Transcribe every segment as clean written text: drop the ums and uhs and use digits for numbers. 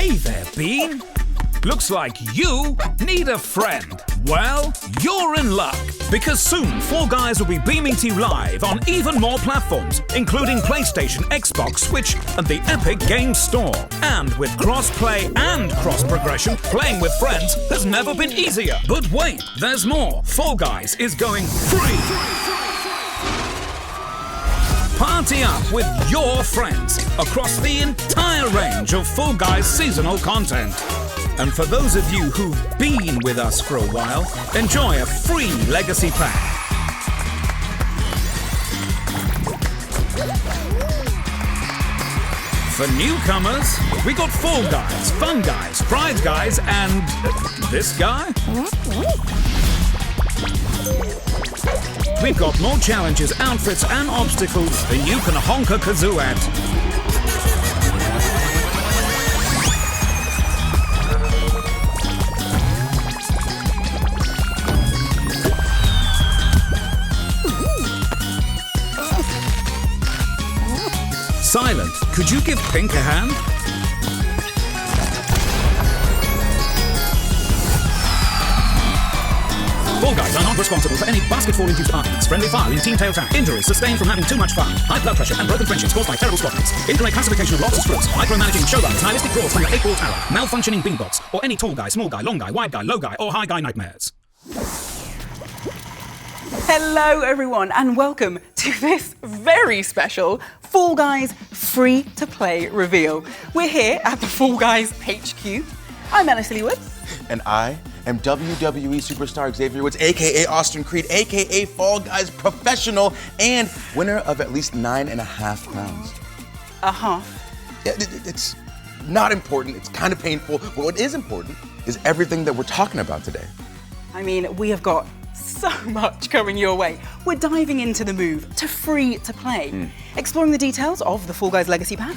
Hey there, Bean. Looks like you need a friend. Well, you're in luck, because soon Fall Guys will be beaming to you live on even more platforms, including PlayStation, Xbox, Switch, and the Epic Games Store. And with cross-play and cross-progression, playing with friends has never been easier. But wait, there's more. Fall Guys is going free. Party up with your friends across the entire range of Fall Guys seasonal content. And for those of you who've been with us for a while, enjoy a free Legacy Pack. For newcomers, we got Fall Guys, Fun Guys, Pride Guys, and this guy? We've got more challenges, outfits, and obstacles than you can honk a kazoo at. Silent, could you give Pink a hand? Fall Guys are not responsible for any basket-fall-induced arguments, friendly fire in Team Tail Track, injuries sustained from having too much fun, high blood pressure and broken friendships caused by terrible squadrons, incorrect classification of lobsters' fruits, micromanaging showrunners, nihilistic draws from your 8-ball tower, malfunctioning beanbots, or any tall guy, small guy, long guy, wide guy, low guy, or high guy nightmares. Hello everyone and welcome to this very special Fall Guys free-to-play reveal. We're here at the Fall Guys HQ. I'm Alice Leewood. And I am WWE superstar Xavier Woods, aka Austin Creed, aka Fall Guys professional and winner of at least 9.5 crowns. It's not important, it's kind of painful, but what is important is everything that we're talking about today. I mean, we have got so much coming your way. We're diving into the move to free to play, exploring the details of the Fall Guys Legacy Pack,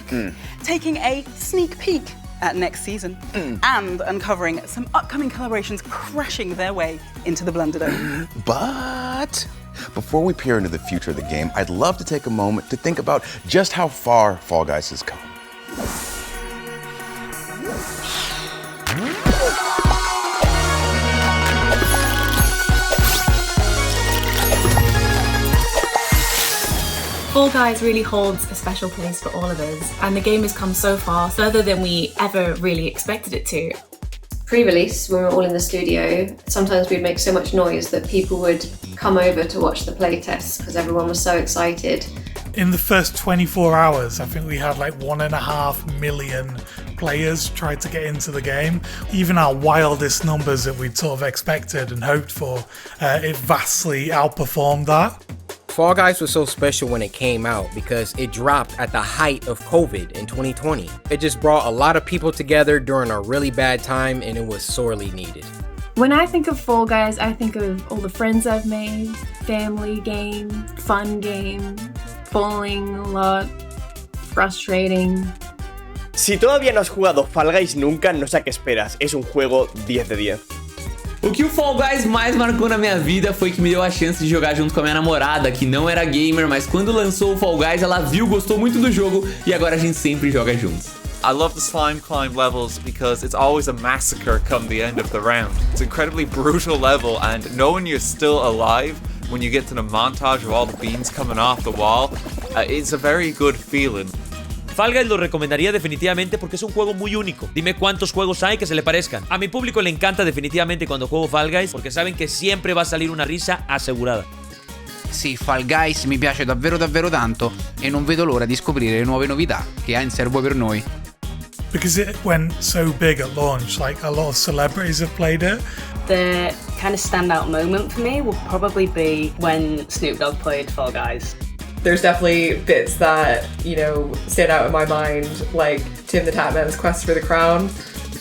taking a sneak peek at next season, and uncovering some upcoming collaborations crashing their way into the Blunderdome. But before we peer into the future of the game, I'd love to take a moment to think about just how far Fall Guys has come. Fall Guys really holds a special place for all of us, and the game has come so far, further than we ever really expected it to. Pre-release, when we were all in the studio, sometimes we'd make so much noise that people would come over to watch the playtests because everyone was so excited. In the first 24 hours, I think we had like 1.5 million players tried to get into the game. Even our wildest numbers that we'd sort of expected and hoped for, it vastly outperformed that. Fall Guys was so special when it came out because it dropped at the height of COVID in 2020. It just brought a lot of people together during a really bad time, and it was sorely needed. When I think of Fall Guys, I think of all the friends I've made, family game, fun game, falling a lot, frustrating. Si todavía no has jugado Fall Guys nunca, no sé a qué esperas. Es un juego 10 de 10. O que o Fall Guys mais marcou na minha vida foi que me deu a chance de jogar junto com a minha namorada, que não era gamer, mas quando lançou o Fall Guys ela viu, gostou muito do jogo e agora a gente sempre joga juntos. I love the slime climb levels because it's always a massacre come the end of the round. It's an incredibly brutal level, and knowing you're still alive when you get to the montage of all the beans coming off the wall, it's a very good feeling. Fall Guys lo recomendaría definitivamente porque es un juego muy único. Dime cuántos juegos hay que se le parezcan. A mi público le encanta definitivamente cuando juego Fall Guys porque saben che sempre va a salir una risa assicurata. Sì, Fall Guys mi piace davvero tanto e non vedo l'ora di scoprire le nuove novità che ha in serbo per noi. Because it went so big at launch, like a lot of celebrities have played it. The kind of standout moment for me will probably be when Snoop Dogg played Fall Guys. There's definitely bits that, you know, stand out in my mind, like Tim the Tatman's quest for the crown.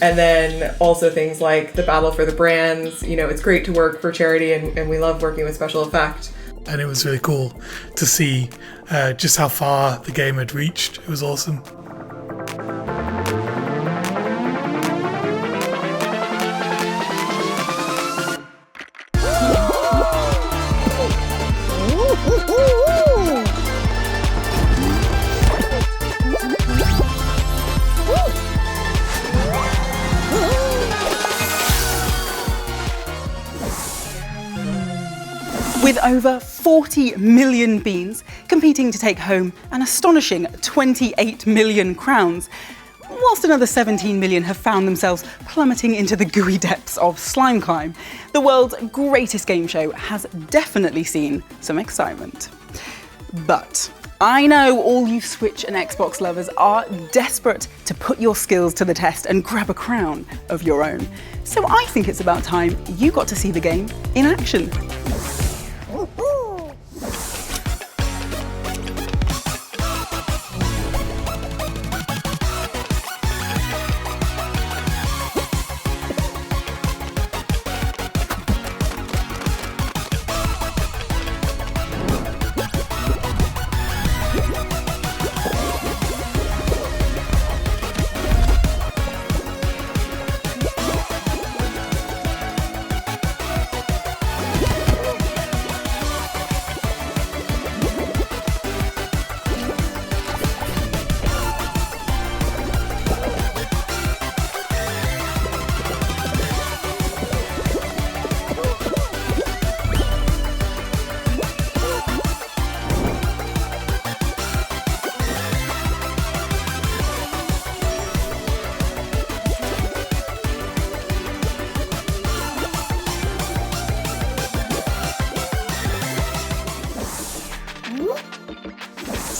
And then also things like the battle for the brands. You know, it's great to work for charity and we love working with special effect. And it was really cool to see just how far the game had reached. It was awesome. with over 40 million beans competing to take home an astonishing 28 million crowns, whilst another 17 million have found themselves plummeting into the gooey depths of Slime Climb. The world's greatest game show has definitely seen some excitement. But I know all you Switch and Xbox lovers are desperate to put your skills to the test and grab a crown of your own. So I think it's about time you got to see the game in action.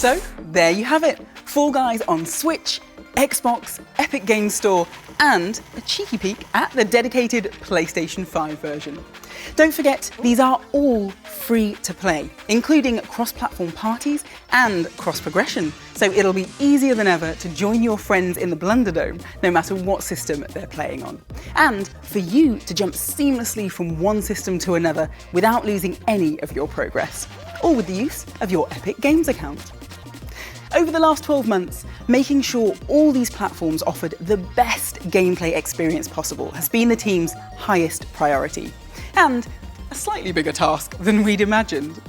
So, there you have it. Fall Guys on Switch, Xbox, Epic Games Store, and a cheeky peek at the dedicated PlayStation 5 version. Don't forget, these are all free to play, including cross-platform parties and cross-progression, so it'll be easier than ever to join your friends in the Blunderdome, no matter what system they're playing on. And for you to jump seamlessly from one system to another without losing any of your progress, all with the use of your Epic Games account. Over the last 12 months, making sure all these platforms offered the best gameplay experience possible has been the team's highest priority, and a slightly bigger task than we'd imagined.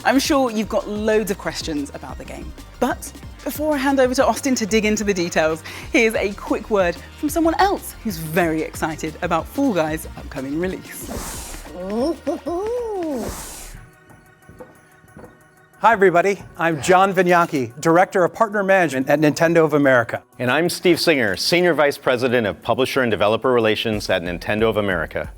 I'm sure you've got loads of questions about the game, but before I hand over to Austin to dig into the details, here's a quick word from someone else who's very excited about Fall Guys' upcoming release. Hi everybody, I'm John Vignacchi, Director of Partner Management at Nintendo of America. And I'm Steve Singer, Senior Vice President of Publisher and Developer Relations at Nintendo of America.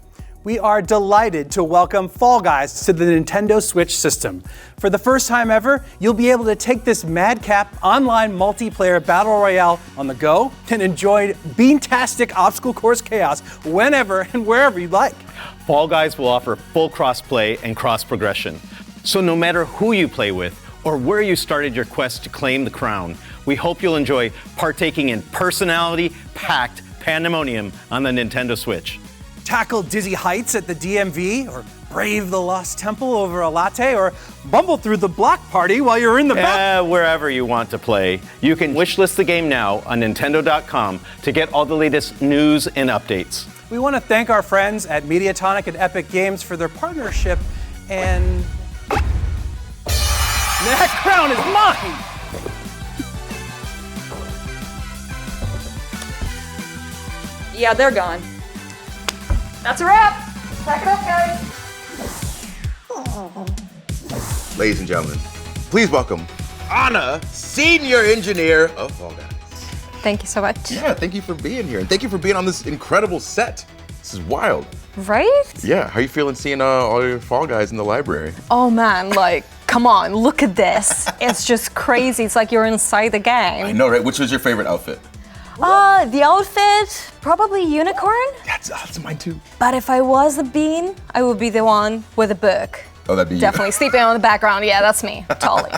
We are delighted to welcome Fall Guys to the Nintendo Switch system. For the first time ever, you'll be able to take this madcap online multiplayer battle royale on the go and enjoy beantastic obstacle course chaos whenever and wherever you'd like. Fall Guys will offer full cross-play and cross-progression. So no matter who you play with or where you started your quest to claim the crown, we hope you'll enjoy partaking in personality-packed pandemonium on the Nintendo Switch. Tackle dizzy heights at the DMV, or brave the Lost Temple over a latte, or bumble through the block party while you're in the back. Wherever you want to play. You can wishlist the game now on Nintendo.com to get all the latest news and updates. We want to thank our friends at Mediatonic and Epic Games for their partnership, and that crown is mine! Yeah, they're gone. That's a wrap! Pack it up, guys! Ladies and gentlemen, please welcome Anna, Senior Engineer of Fall Guys. Thank you so much. Yeah, thank you for being here, and thank you for being on this incredible set. This is wild. Right? Yeah, how are you feeling seeing all your Fall Guys in the library? Oh man, like, come on, look at this. It's just crazy. It's like you're inside the game. I know, right? Which was your favorite outfit? The outfit, probably unicorn. That's mine too. But if I was a bean, I would be the one with a book. Oh, that'd be Definitely you. sleeping on the background. Yeah, that's me, totally.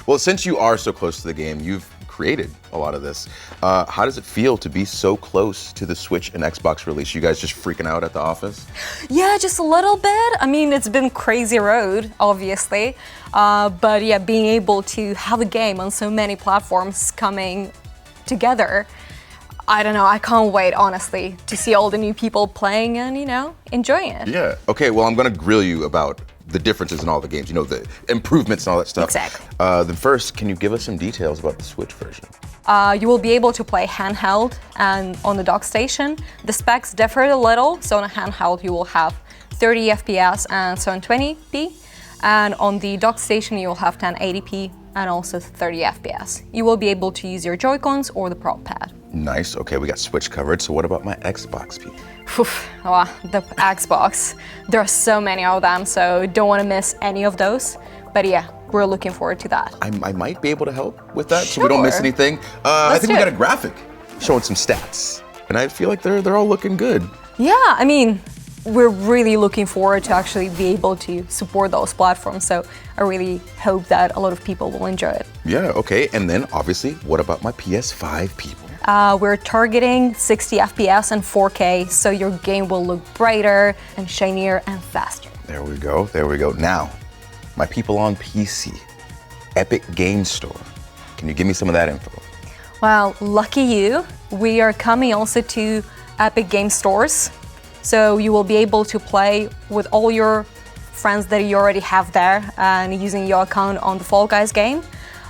Well, since you are so close to the game, you've created a lot of this. How does it feel to be so close to the Switch and Xbox release? You guys just freaking out at the office? Yeah, just a little bit. I mean, it's been crazy road, obviously. But yeah, being able to have a game on so many platforms coming together, I don't know, I can't wait, honestly, to see all the new people playing and, enjoying it. Yeah. Okay, well, I'm going to grill you about the differences in all the games, the improvements and all that stuff. Exactly. Then first, can you give us some details about the Switch version? You will be able to play handheld and on the dock station. The specs differ a little, so on a handheld you will have 30 FPS and 720p. And on the dock station, you'll have 1080p and also 30 FPS. You will be able to use your Joy-Cons or the Pro Pad. Nice. Okay, we got Switch covered. So what about my Xbox people? The Xbox. There are so many of them, so don't want to miss any of those. But yeah, we're looking forward to that. I might be able to help with that, so we don't miss anything. I think we got a graphic showing some stats, and I feel like they're all looking good. Yeah, I mean, we're really looking forward to actually be able to support those platforms. So I really hope that a lot of people will enjoy it. Yeah. Okay. And then obviously, what about my PS5 people? We're targeting 60 FPS and 4K, so your game will look brighter and shinier and faster. There we go. There we go. Now, my people on PC, Epic Game Store. Can you give me some of that info? Well, lucky you. We are coming also to Epic Game Stores, so you will be able to play with all your friends that you already have there and using your account on the Fall Guys game.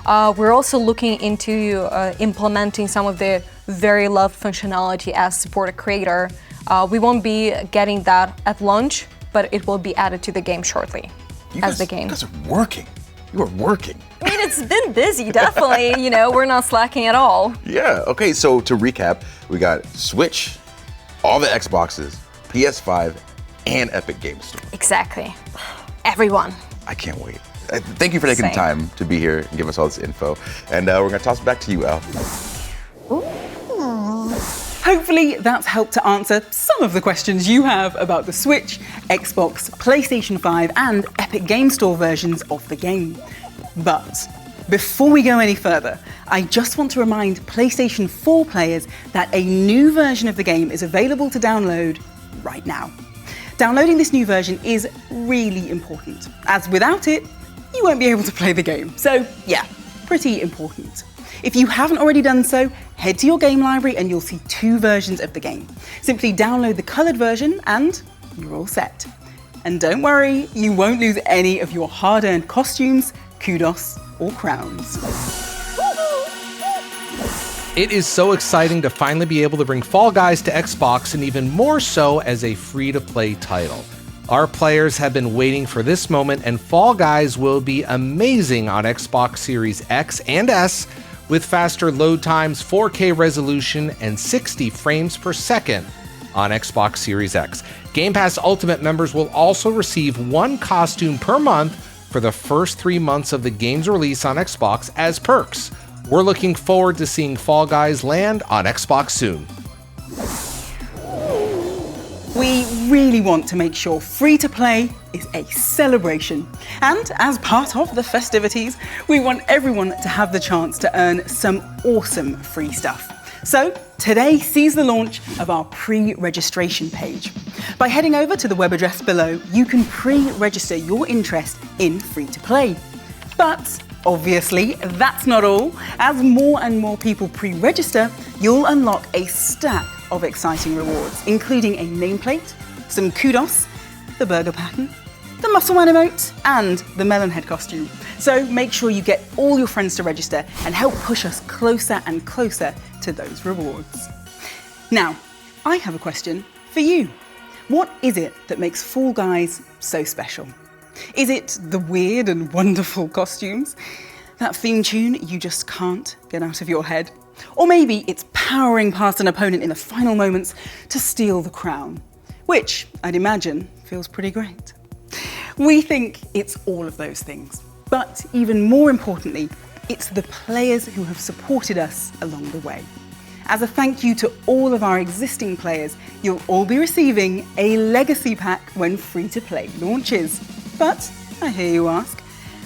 We're also looking into implementing some of the very loved functionality as support a creator. We won't be getting that at launch, but it will be added to the game shortly. You guys are working. You are working. I mean, it's been busy, definitely. We're not slacking at all. Yeah. Okay. So to recap, we got Switch, all the Xboxes, PS5, and Epic Game Store. Exactly. Everyone. I can't wait. Thank you for taking the time to be here and give us all this info. And we're going to toss it back to you, Elle. Hopefully that's helped to answer some of the questions you have about the Switch, Xbox, PlayStation 5 and Epic Game Store versions of the game. But before we go any further, I just want to remind PlayStation 4 players that a new version of the game is available to download right now. Downloading this new version is really important, as without it, you won't be able to play the game. So yeah, pretty important. If you haven't already done so, head to your game library and you'll see 2 versions of the game. Simply download the colored version and you're all set. And don't worry, you won't lose any of your hard-earned costumes, kudos, or crowns. It is so exciting to finally be able to bring Fall Guys to Xbox, and even more so as a free-to-play title. Our players have been waiting for this moment, and Fall Guys will be amazing on Xbox Series X and S with faster load times, 4K resolution, and 60 frames per second on Xbox Series X. Game Pass Ultimate members will also receive 1 costume per month for the first 3 months of the game's release on Xbox as perks. We're looking forward to seeing Fall Guys land on Xbox soon. We really want to make sure free-to-play is a celebration. And as part of the festivities, we want everyone to have the chance to earn some awesome free stuff. So today sees the launch of our pre-registration page. By heading over to the web address below, you can pre-register your interest in free-to-play. But obviously, that's not all. As more and more people pre-register, you'll unlock a stack of exciting rewards, including a nameplate, some kudos, the burger pattern, the muscle man emote, and the melon head costume. So make sure you get all your friends to register and help push us closer and closer to those rewards. Now, I have a question for you. What is it that makes Fall Guys so special? Is it the weird and wonderful costumes? That theme tune you just can't get out of your head? Or maybe it's powering past an opponent in the final moments to steal the crown, which I'd imagine feels pretty great. We think it's all of those things, but even more importantly, it's the players who have supported us along the way. As a thank you to all of our existing players, you'll all be receiving a legacy pack when free-to-play launches. But I hear you ask,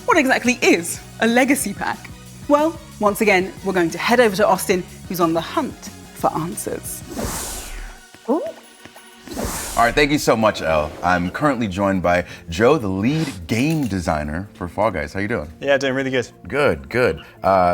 what exactly is a legacy pack? Well, once again, we're going to head over to Austin, who's on the hunt for answers. All right, thank you so much, Elle. I'm currently joined by Joe, the lead game designer for Fall Guys. How you doing? Yeah, doing really good. Good, good.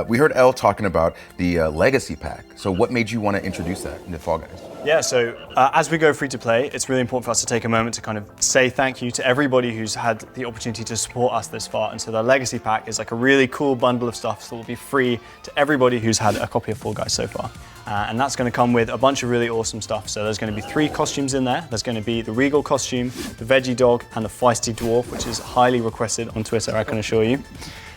We heard Elle talking about the legacy pack. So what made you want to introduce that into Fall Guys? Yeah, so as we go free to play, it's really important for us to take a moment to kind of say thank you to everybody who's had the opportunity to support us this far. And so the Legacy Pack is like a really cool bundle of stuff that will be free to everybody who's had a copy of Fall Guys so far. And that's going to come with a bunch of really awesome stuff. So there's going to be 3 costumes in there. There's going to be the Regal costume, the Veggie Dog, and the Feisty Dwarf, which is highly requested on Twitter, I can assure you.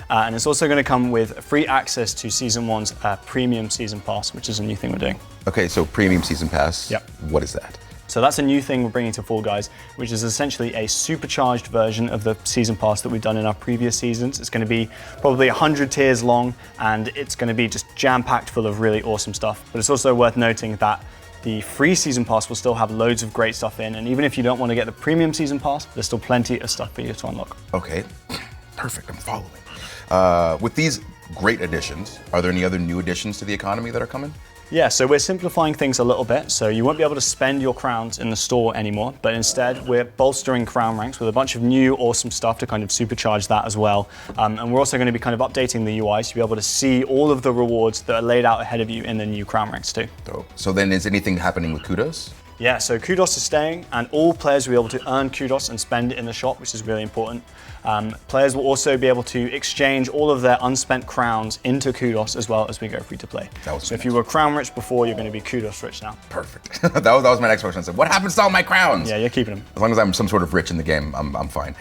And it's also going to come with free access to Season 1's Premium Season Pass, which is a new thing we're doing. Okay, so Premium Season Pass, Yep. What is that? So that's a new thing we're bringing to Fall Guys, which is essentially a supercharged version of the Season Pass that we've done in our previous seasons. It's going to be probably 100 tiers long, and it's going to be just jam-packed full of really awesome stuff. But it's also worth noting that the free Season Pass will still have loads of great stuff in, and even if you don't want to get the Premium Season Pass, there's still plenty of stuff for you to unlock. Okay, perfect, I'm following. With these great additions, are there any other new additions to the economy that are coming? Yeah, so we're simplifying things a little bit. So you won't be able to spend your crowns in the store anymore, but instead we're bolstering crown ranks with a bunch of new awesome stuff to kind of supercharge that as well. And we're also going to be kind of updating the UI to be able to see all of the rewards that are laid out ahead of you in the new crown ranks too. So then is anything happening with Kudos? Yeah, so Kudos is staying, and all players will be able to earn Kudos and spend it in the shop, which is really important. Players will also be able to exchange all of their unspent crowns into Kudos as well as we go free to play. So if you were crown rich before, you're going to be Kudos rich now. Perfect. that was my next question. I said, what happens to all my crowns? Yeah, you're keeping them. As long as I'm some sort of rich in the game, I'm fine.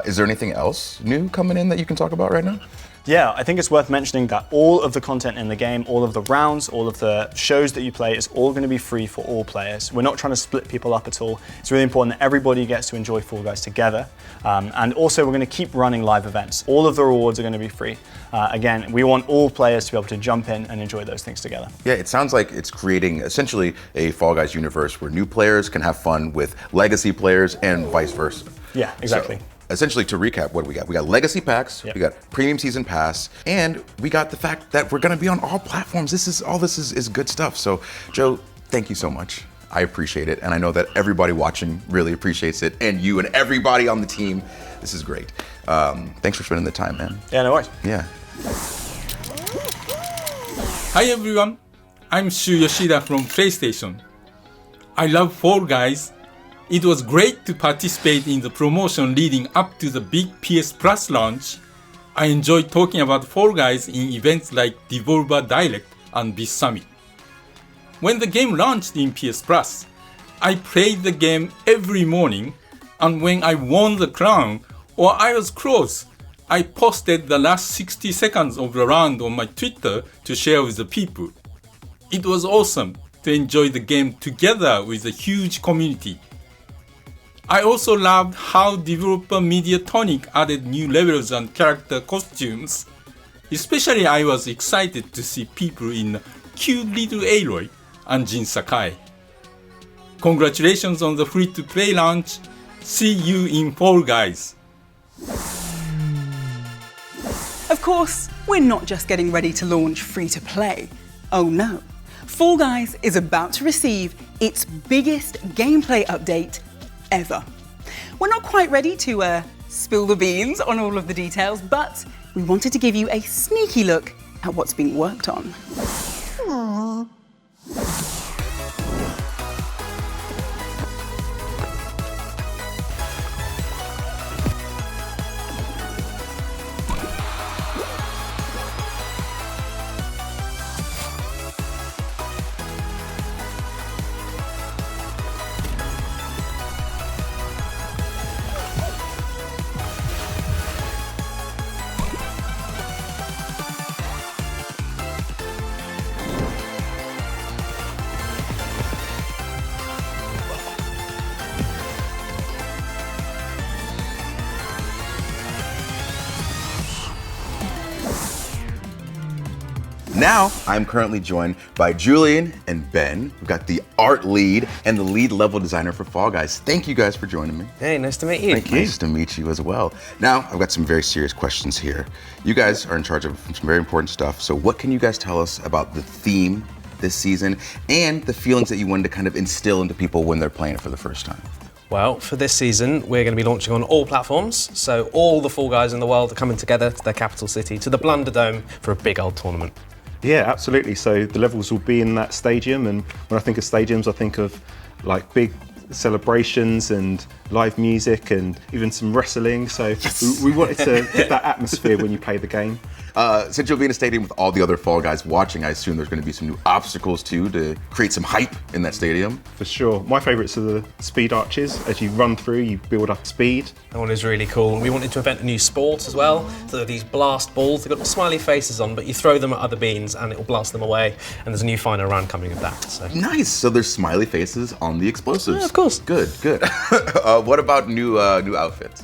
Is there anything else new coming in that you can talk about right now? Yeah, I think it's worth mentioning that all of the content in the game, all of the rounds, all of the shows that you play is all going to be free for all players. We're not trying to split people up at all. It's really important that everybody gets to enjoy Fall Guys together. And also we're going to keep running live events. All of the rewards are going to be free. Again, we want all players to be able to jump in and enjoy those things together. Yeah, it sounds like it's creating essentially a Fall Guys universe where new players can have fun with legacy players and vice versa. Yeah, exactly. So, essentially, to recap, what do we got? We got legacy packs, we got premium season pass, and we got the fact that we're going to be on all platforms. This is good stuff. So, Joe, thank you so much. I appreciate it, and I know that everybody watching really appreciates it, and you and everybody on the team. This is great. Thanks for spending the time, man. Yeah, no worries. Yeah. Hi everyone, I'm Shu Yoshida from PlayStation. I love Fall Guys. It was great to participate in the promotion leading up to the big PS Plus launch. I enjoyed talking about Fall Guys in events like Devolver Direct and this Summit. When the game launched in PS Plus, I played the game every morning, and when I won the crown or I was close, I posted the last 60 seconds of the round on my Twitter to share with the people. It was awesome to enjoy the game together with a huge community. I also loved how developer Mediatonic added new levels and character costumes. Especially I was excited to see people in cute little Aloy and Jin Sakai. Congratulations on the free-to-play launch. See you in Fall Guys. Of course, we're not just getting ready to launch free-to-play. Oh no. Fall Guys is about to receive its biggest gameplay update ever. We're not quite ready to spill the beans on all of the details, but we wanted to give you a sneaky look at what's being worked on. Aww. Now, I'm currently joined by Julian and Ben. We've got the art lead and the lead level designer for Fall Guys. Thank you guys for joining me. Hey, nice to meet you. Nice to meet you as well. Now, I've got some very serious questions here. You guys are in charge of some very important stuff. So what can you guys tell us about the theme this season and the feelings that you wanted to kind of instill into people when they're playing it for the first time? Well, for this season, we're going to be launching on all platforms. So all the Fall Guys in the world are coming together to their capital city, to the Blunder Dome, for a big old tournament. Yeah, absolutely. So the levels will be in that stadium, and when I think of stadiums, I think of like big celebrations and live music and even some wrestling. So we wanted to get that atmosphere when you play the game. Since you'll be in a stadium with all the other Fall Guys watching, I assume there's going to be some new obstacles too to create some hype in that stadium. For sure. My favourites are the speed arches. As you run through, you build up speed. That one is really cool. We wanted to invent a new sport as well. So these blast balls, they've got smiley faces on, but you throw them at other beans and it will blast them away. And there's a new final round coming of that. So. Nice. So there's smiley faces on the explosives. Yeah, of course. Good, good. What about new outfits?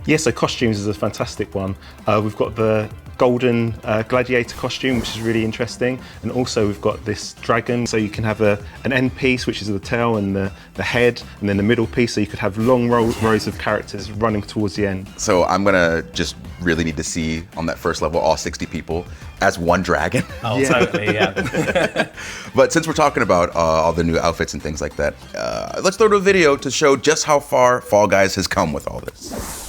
Yeah, so costumes is a fantastic one. We've got the golden gladiator costume, which is really interesting, and also we've got this dragon, so you can have an end piece, which is the tail and the head, and then the middle piece, so you could have long rows of characters running towards the end. So I'm gonna just really need to see on that first level all 60 people as one dragon. Oh, yeah. Totally, yeah. But since we're talking about all the new outfits and things like that, let's throw to a video to show just how far Fall Guys has come with all this.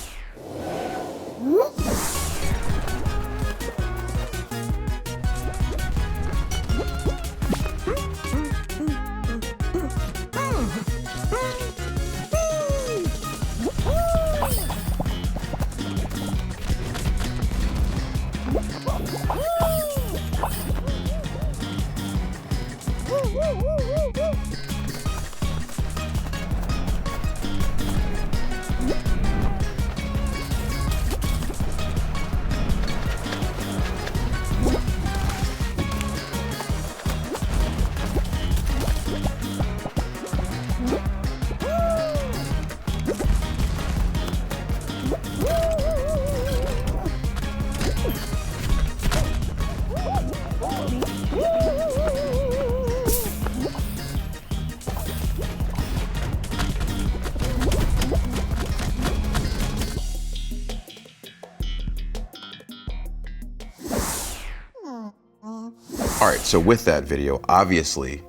All right, so with that video, obviously,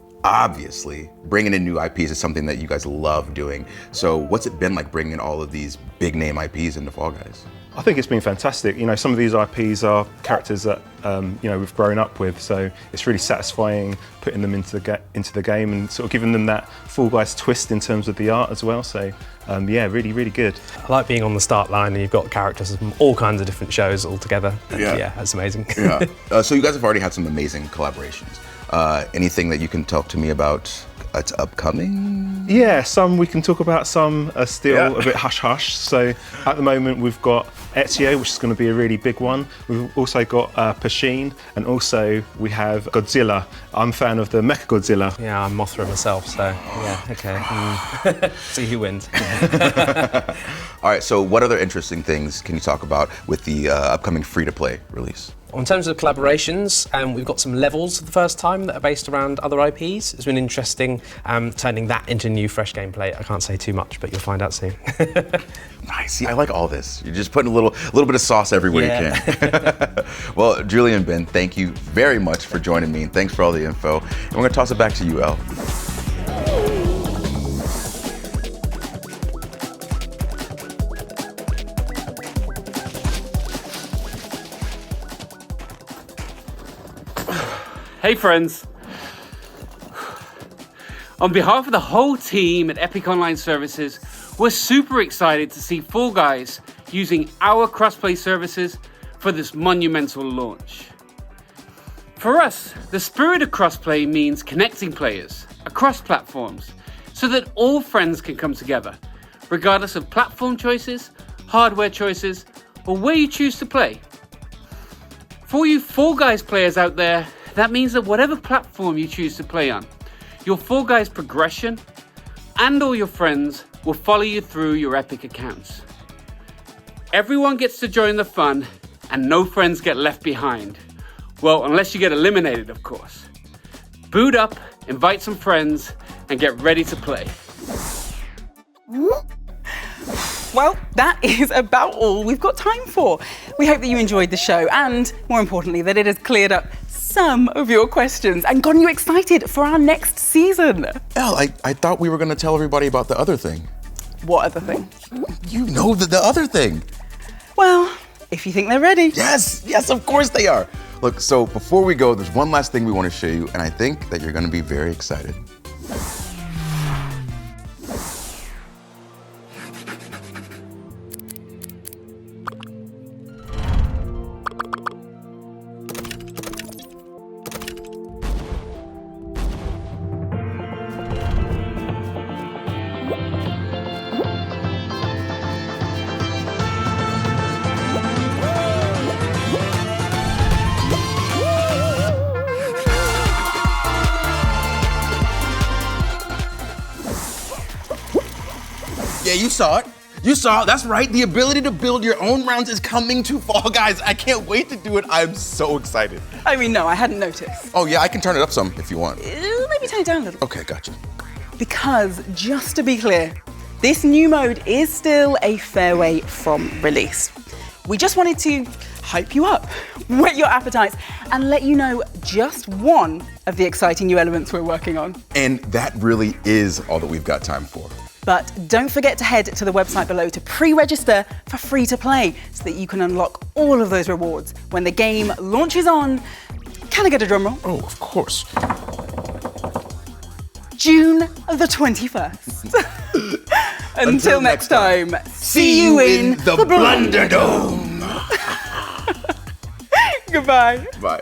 bringing in new IPs is something that you guys love doing. So what's it been like bringing all of these big name IPs into Fall Guys? I think it's been fantastic. You know, some of these IPs are characters that you know, we've grown up with, so it's really satisfying putting them into the game and sort of giving them that Fall Guys twist in terms of the art as well. So yeah, really, really good. I like being on the start line and you've got characters from all kinds of different shows all together. Yeah, that's amazing. Yeah. So you guys have already had some amazing collaborations. Anything that you can talk to me about that's upcoming? Yeah, some we can talk about, some are still a bit hush-hush. So at the moment we've got Ezio, which is going to be a really big one. We've also got Pasheen, and also we have Godzilla. I'm a fan of the Mechagodzilla. Yeah, I'm Mothra myself, so yeah, okay. See who wins. All right, so what other interesting things can you talk about with the upcoming free-to-play release? In terms of collaborations, we've got some levels for the first time that are based around other IPs. It's been interesting turning that into new, fresh gameplay. I can't say too much, but you'll find out soon. Nice. See, I like all this. You're just putting a little bit of sauce everywhere you can. Well, Julie and Ben, thank you very much for joining me, and thanks for all the info. And we're going to toss it back to you, El. Hey friends, on behalf of the whole team at Epic Online Services, we're super excited to see Fall Guys using our crossplay services for this monumental launch. For us, the spirit of crossplay means connecting players across platforms so that all friends can come together, regardless of platform choices, hardware choices, or where you choose to play. For you Fall Guys players out there, that means that whatever platform you choose to play on, your Fall Guys progression and all your friends will follow you through your Epic accounts. Everyone gets to join the fun and no friends get left behind. Well, unless you get eliminated, of course. Boot up, invite some friends, and get ready to play. Well, that is about all we've got time for. We hope that you enjoyed the show and, more importantly, that it has cleared up some of your questions and gotten you excited for our next season. El, I thought we were going to tell everybody about the other thing. What other thing? You know the other thing. Well, if you think they're ready. Yes, of course they are. Look, so before we go, there's one last thing we want to show you, and I think that you're going to be very excited. Yeah, you saw it. You saw it. That's right. The ability to build your own rounds is coming to Fall Guys. I can't wait to do it. I'm so excited. I mean, no, I hadn't noticed. Oh, yeah, I can turn it up some if you want. Maybe turn it down a little. Okay, gotcha. Because, just to be clear, this new mode is still a fair way from release. We just wanted to hype you up, whet your appetites, and let you know just one of the exciting new elements we're working on. And that really is all that we've got time for. But don't forget to head to the website below to pre-register for free to play so that you can unlock all of those rewards when the game launches on, can I get a drum roll? Oh, of course. June the 21st. Until next time, see you in the Blunderdome. Goodbye. Bye.